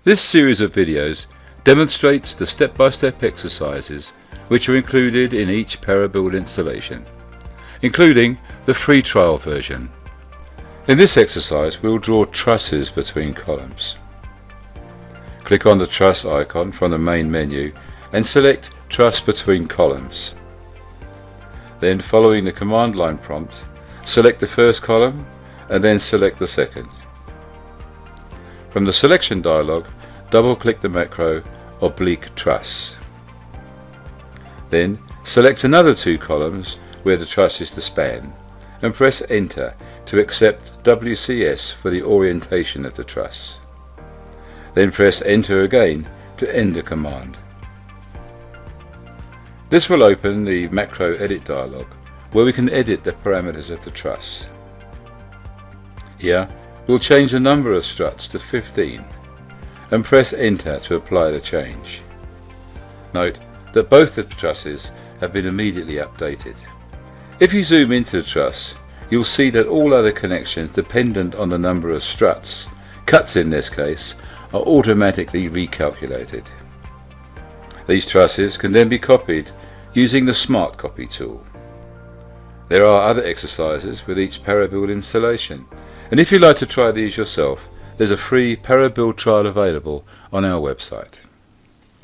This series of videos demonstrates the step-by-step exercises which are included in each Parabuild installation, including the free trial version. In this exercise we'll draw trusses between columns. Click on the truss icon from the main menu and select Truss Between Columns. Then, following the command line prompt, select the first column and then select the second. From the selection dialog, double-click the macro oblique truss. Then select another two columns where the truss is to span and press Enter to accept WCS for the orientation of the truss. Then press Enter again to end the command. This will open the macro edit dialog where we can edit the parameters of the truss. Here we'll change the number of struts to 15 and press Enter to apply the change. Note that both the trusses have been immediately updated. If you zoom into the truss, you'll see that all other connections dependent on the number of struts, cuts in this case, are automatically recalculated. These trusses can then be copied using the Smart Copy tool. There are other exercises with each Parabuild installation, and if you'd like to try these yourself, there's a free Parabuild trial available on our website.